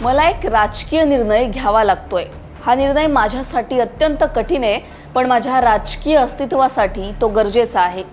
मला एक राजकीय निर्णय घ्यावा लागतोय। हा निर्णय माझ्यासाठी अत्यंत कठीण आहे, पण माझ्या राजकीय अस्तित्वासाठी तो गरजेचा आहे।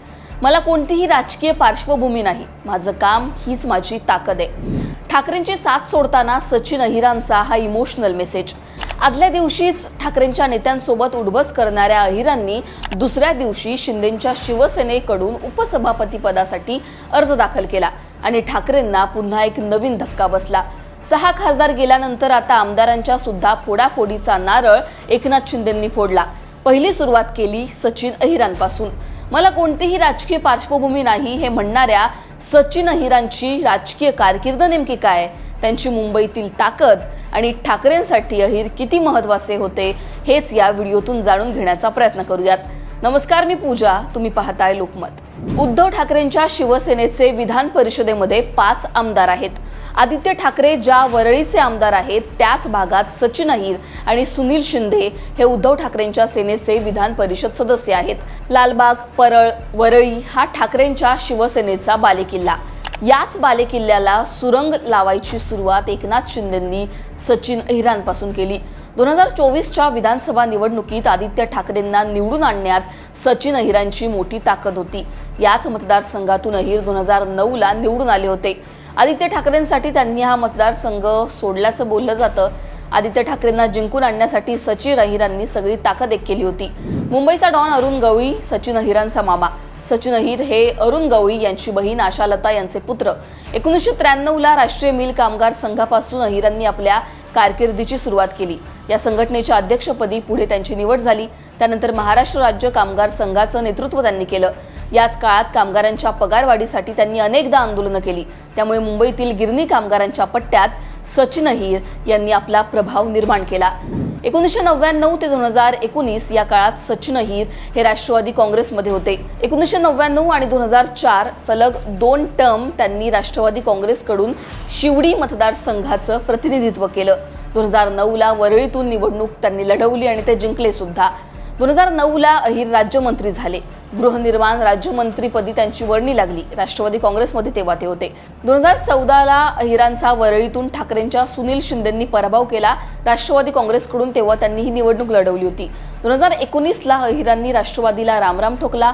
मला कोणतीही राजकीय पार्श्वभूमी नाही, माझं काम हीच माझी ताकद आहे। ठाकरेंची साथ सोडताना सचिन अहिरांचा हा इमोशनल मेसेज। आदल्या दिवशीच ठाकरेंच्या नेत्यांसोबत उठबस करणाऱ्या अहिरांनी दुसऱ्या दिवशी शिंदेंच्या शिवसेनेकडून उपसभापती पदासाठी अर्ज दाखल केला आणि ठाकरेंना पुन्हा एक नवीन धक्का बसला। 6 खासदार गेल्यानंतर आता आमदारांच्या सुद्धा फोडाफोडीचा नारळ एकनाथ शिंदेंनी फोडला। पहिली सुरुवात केली सचिन अहिरांपासून। मला कोणतीही राजकीय पार्श्वभूमी नाही हे म्हणणाऱ्या सचिन अहिरांची राजकीय कारकीर्द नेमकी काय, त्यांची मुंबईतील ताकद आणि ठाकरेंसाठी अहिर किती महत्त्वाचे होते, हेच या व्हिडिओतून जाणून घेण्याचा प्रयत्न करूयात। नमस्कार, मी पूजा, तुम्ही पाहताय लोकमत। उद्धव ठाकरेंच्या शिवसेनेचे विधान परिषदेमध्ये 5 आमदार आहेत। आदित्य ठाकरे ज्या वरळीचे आमदार आहेत त्याच भागात सचिन अहिर आणि सुनील शिंदे हे उद्धव ठाकरेंच्या सेनेचे विधान परिषद सदस्य आहेत। लालबाग, परळ, वरळी हा ठाकरेंच्या शिवसेनेचा बालेकिल्ला। याच बालेकिल्ल्याला सुरंग लावायची सुरुवात एकनाथ शिंदेंनी सचिन अहिरांपासून केली। 2024च्या विधानसभा निवडणुकीत आदित्य ठाकरेंना निवडून आणण्यात सचिन अहिरांची मोठी ताकद होती। याच मतदारसंघातून अहिर 2009ला निवडून आले होते। आदित्य ठाकरेंसाठी त्यांनी हा मतदारसंघ सोडल्याचं बोललं जातं। आदित्य ठाकरेंना जिंकून आणण्यासाठी सचिन अहिरांनी सगळी ताकद एक केली होती। मुंबईचा डॉन अरुण गवळी सचिन अहिरांचा मामा। सचिन अहिर हे अरुण गवळी यांची बहीण आशालता यांचे पुत्र। 1993ला राष्ट्रीय मिल कामगार संघापासून अहिरांनी आपल्या कारकिर्दीची सुरुवात केली। या संघटनेच्या अध्यक्षपदी पुढे त्यांची निवड झाली। त्यानंतर महाराष्ट्र राज्य कामगार संघाचं नेतृत्व त्यांनी केलं। याच काळात कामगारांच्या पगारवाढीसाठी त्यांनी अनेकदा आंदोलनं केली। त्यामुळे मुंबईतील गिरणी कामगारांच्या पट्ट्यात सचिन अहिर यांनी आपला प्रभाव निर्माण केला। 1999 ते 2019 या काळात सचिन अहिर हे राष्ट्रवादी काँग्रेसमध्ये होते। 1999 आणि 2004 सलग 2 टर्म त्यांनी राष्ट्रवादी काँग्रेसकडून शिवडी मतदारसंघाचं प्रतिनिधित्व केलं। 2009ला वरळीतून निवडणूक त्यांनी लढवली आणि ते जिंकले सुद्धा। 2009ला अहिर राज्यमंत्री झाले। गृहनिर्माण राज्यमंत्रीपदी त्यांची वर्णी लागली। राष्ट्रवादी काँग्रेसमध्ये तेव्हा ते होते। 2014ला अहिरांचा वरळीतून ठाकरेंच्या सुनील शिंदेंनी पराभव केला। राष्ट्रवादी काँग्रेसकडून तेव्हा त्यांनी ही निवडणूक लढवली होती। 2019ला अहिरांनी राष्ट्रवादीला रामराम ठोकला।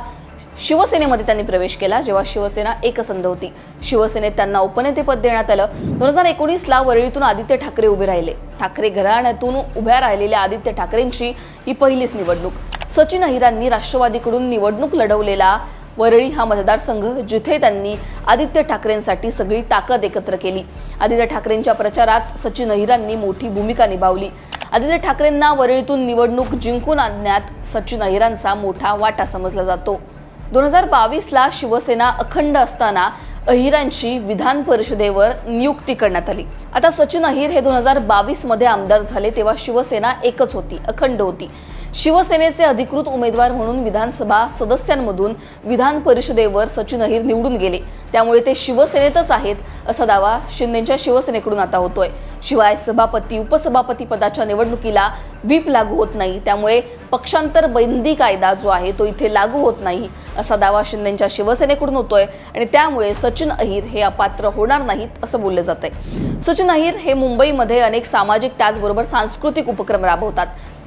शिवसेनेमध्ये त्यांनी प्रवेश केला जेव्हा शिवसेना एकसंध होती। शिवसेनेत त्यांना उपनेतेपद देण्यात आलं। 2019ला वरळीतून आदित्य ठाकरे उभे राहिले। ठाकरे घराण्यातून उभ्या राहिलेल्या आदित्य ठाकरेंची ही पहिलीच निवडणूक। सचिन अहिरांनी राष्ट्रवादीकडून निवडणूक लढवलेला वरळी हा मतदारसंघ, जिथे त्यांनी आदित्य ठाकरेंसाठी सगळी ताकद एकत्र केली। आदित्य ठाकरेंच्या प्रचारात सचिन अहिरांनी मोठी भूमिका निभावली। आदित्य ठाकरेंना वरळीतून निवडणूक जिंकून आणण्यात सचिन अहिरांचा मोठा वाटा समजला जातो। 2022ला शिवसेना अखंड असताना अहिरांची विधान परिषदेवर नियुक्ती करण्यात आली। आता सचिन अहिर हे 2022 मध्ये आमदार झाले तेव्हा शिवसेना एकच होती, अखंड होती। शिवसेनेचे अधिकृत उमेदवार म्हणून विधानसभा सदस्यांमधून विधान परिषदेवर सचिन अहिर निवडून गेले। त्यामुळे ते शिवसेनेतच आहेत असा दावा शिंदेंच्या शिवसेनेकडून आता होतोय। शिवाय सभापती उपसभापती पदाच्या निवडणुकीला व्हीप लागू होत नाही, त्यामुळे पक्षांतर बंदी कायदा जो आहे तो इथे लागू होत नाही असा दावा शिंदेंच्या शिवसेनेकडून होतोय आणि त्यामुळे सचिन अहिर हे अपात्र होणार नाहीत असं बोललं जातंय। सचिन अहिर हे मुंबईमध्ये अनेक सामाजिक त्याचबरोबर सांस्कृतिक उपक्रम राबवतात।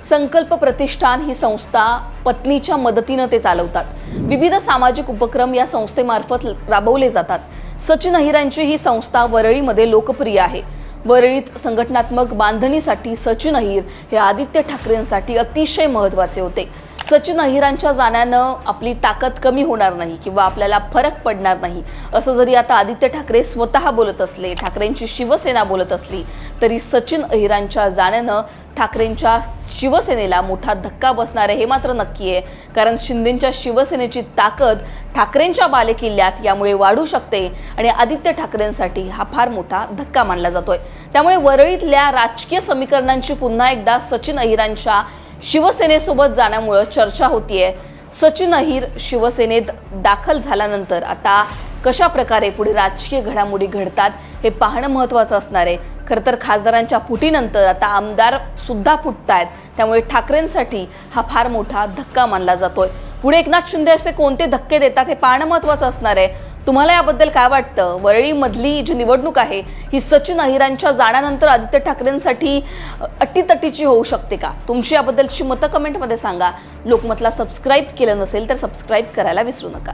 संकल्प प्रतिष्ठान ही संस्था पत्नीच्या मदतीने ते चालवतात। विविध सामाजिक उपक्रम या संस्थेमार्फत राबवले जातात। सचिन अहिरांची ही संस्था वरळीमध्ये लोकप्रिय आहे। वरळीत संघटनात्मक बांधणीसाठी सचिन अहिर हे आदित्य ठाकरेंसाठी अतिशय महत्त्वाचे होते। सचिन अहिरांच्या जाण्यानं आपली ताकद कमी होणार नाही किंवा आपल्याला फरक पडणार नाही असं जरी आता आदित्य ठाकरे स्वतः बोलत असले, ठाकरेंची शिवसेना बोलत असली, तरी सचिन अहिरांच्या जाण्यानं ठाकरेंच्या शिवसेनेला मोठा धक्का बसणार आहे हे मात्र नक्की आहे। कारण शिंदेंच्या शिवसेनेची ताकद ठाकरेंच्या बालेकिल्ल्यात यामुळे वाढू शकते आणि आदित्य ठाकरेंसाठी हा फार मोठा धक्का मानला जातोय। त्यामुळे वरळीतल्या राजकीय समीकरणांची पुन्हा एकदा सचिन अहिरांच्या शिवसेनेसोबत जाण्यामुळे चर्चा होतीये। सचिन अहिर शिवसेनेत दाखल झाल्यानंतर आता कशा प्रकारे पुढे राजकीय घडामोडी घडतात हे पाहणं महत्त्वाचं असणार आहे। खरं तर खासदारांच्या फुटीनंतर आता आमदार सुद्धा फुटतायत, त्यामुळे ठाकरेंसाठी हा फार मोठा धक्का मानला जातोय। पुढे एकनाथ शिंदे असे कोणते धक्के देतात हे पाहणं महत्त्वाचं असणार आहे। तुम्हाला याबद्दल काय वाटतं? वरळीमधली जी निवडणूक आहे ही सचिन अहिरांच्या जाण्यानंतर आदित्य ठाकरेंसाठी अटीतटीची होऊ शकते का? तुमची याबद्दलची मतं कमेंटमध्ये सांगा. लोकमतला सबस्क्राईब केलं नसेल तर सबस्क्राईब करायला विसरू नका.